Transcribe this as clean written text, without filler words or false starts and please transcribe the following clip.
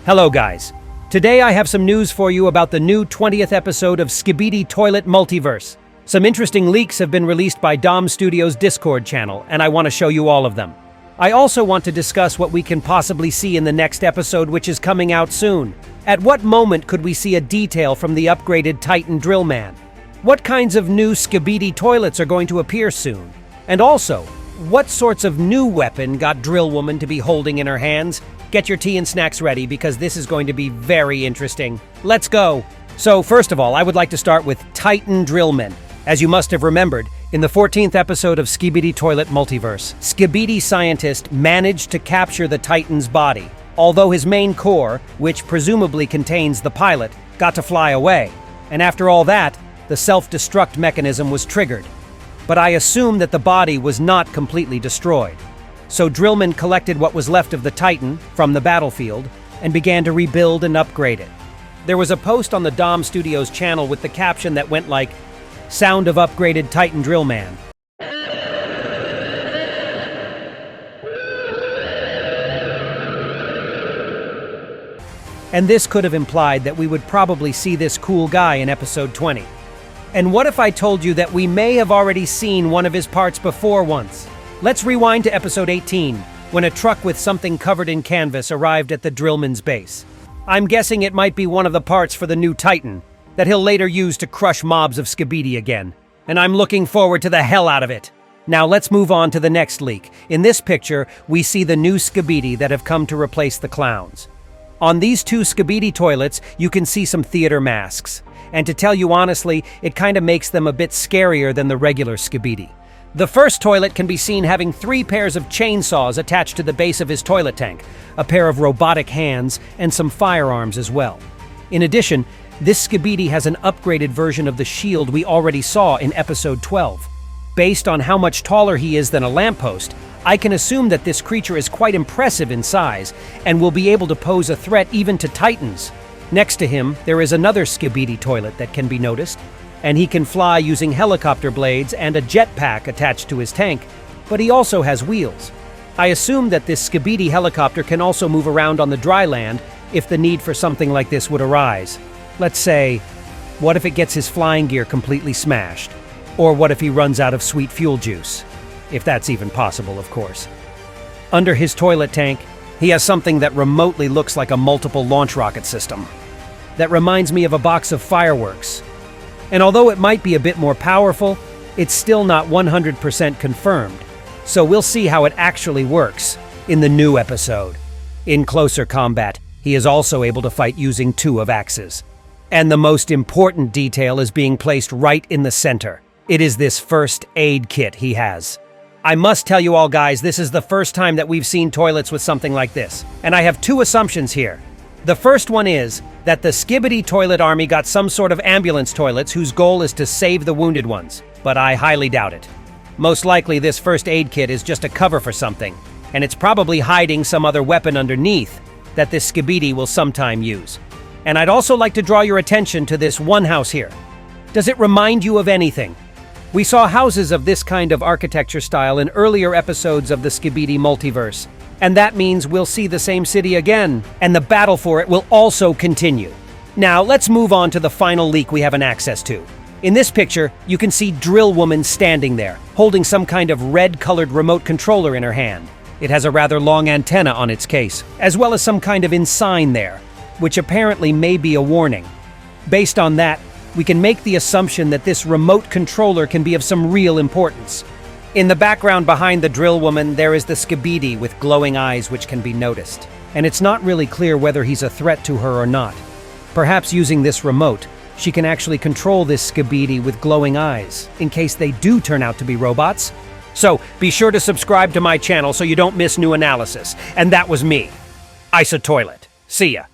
Hello guys. Today I have some news for you about the new 20th episode of Skibidi Toilet Multiverse. Some interesting leaks have been released by Dom Studios' Discord channel, and I want to show you all of them. I also want to discuss what we can possibly see in the next episode, which is coming out soon. At what moment could we see a detail from the upgraded Titan DRILLMAN? What kinds of new Skibidi toilets are going to appear soon? And also, what sorts of new weapon got DRILLWOMAN to be holding in her hands? Get your tea and snacks ready because this is going to be very interesting. Let's go! So first of all, I would like to start with Titan DRILLMAN. As you must have remembered, in the 14th episode of Skibidi Toilet Multiverse, Skibidi scientist managed to capture the Titan's body, although his main core, which presumably contains the pilot, got to fly away. And after all that, the self-destruct mechanism was triggered. But I assume that the body was not completely destroyed. So DRILLMAN collected what was left of the Titan from the battlefield and began to rebuild and upgrade it. There was a post on the Dom Studios channel with the caption that went like, "Sound of upgraded Titan DRILLMAN." And this could have implied that we would probably see this cool guy in episode 20. And what if I told you that we may have already seen one of his parts before once? Let's rewind to episode 18, when a truck with something covered in canvas arrived at the DRILLMAN's base. I'm guessing it might be one of the parts for the new Titan that he'll later use to crush mobs of Skibidi again. And I'm looking forward to the hell out of it. Now let's move on to the next leak. In this picture, we see the new Skibidi that have come to replace the clowns. On these two Skibidi toilets, you can see some theater masks. And to tell you honestly, it kind of makes them a bit scarier than the regular Skibidi. The first toilet can be seen having 3 pairs of chainsaws attached to the base of his toilet tank, a pair of robotic hands, and some firearms as well. In addition, this Skibidi has an upgraded version of the shield we already saw in episode 12. Based on how much taller he is than a lamppost, I can assume that this creature is quite impressive in size and will be able to pose a threat even to Titans. Next to him, there is another Skibidi toilet that can be noticed, and he can fly using helicopter blades and a jetpack attached to his tank, but he also has wheels. I assume that this Skibidi helicopter can also move around on the dry land if the need for something like this would arise. Let's say, what if it gets his flying gear completely smashed? Or what if he runs out of sweet fuel juice? If that's even possible, of course. Under his toilet tank, he has something that remotely looks like a multiple launch rocket system. That reminds me of a box of fireworks. And although it might be a bit more powerful, it's still not 100% confirmed. So we'll see how it actually works in the new episode. In closer combat, he is also able to fight using 2 of axes. And the most important detail is being placed right in the center. It is this first aid kit he has. I must tell you all guys, this is the first time that we've seen toilets with something like this. And I have 2 assumptions here. The first one is that the Skibidi toilet army got some sort of ambulance toilets whose goal is to save the wounded ones, but I highly doubt it. Most likely this first aid kit is just a cover for something, and it's probably hiding some other weapon underneath that this Skibidi will sometime use. And I'd also like to draw your attention to this one house here. Does it remind you of anything? We saw houses of this kind of architecture style in earlier episodes of the Skibidi Multiverse. And that means we'll see the same city again, and the battle for it will also continue. Now, let's move on to the final leak we have an access to. In this picture, you can see DRILLWOMAN standing there, holding some kind of red-colored remote controller in her hand. It has a rather long antenna on its case, as well as some kind of ensign there, which apparently may be a warning. Based on that, we can make the assumption that this remote controller can be of some real importance. In the background behind the DRILLWOMAN, there is the Skibidi with glowing eyes which can be noticed. And it's not really clear whether he's a threat to her or not. Perhaps using this remote, she can actually control this Skibidi with glowing eyes, in case they do turn out to be robots. So, be sure to subscribe to my channel so you don't miss new analysis. And that was me, IsoToilet. See ya.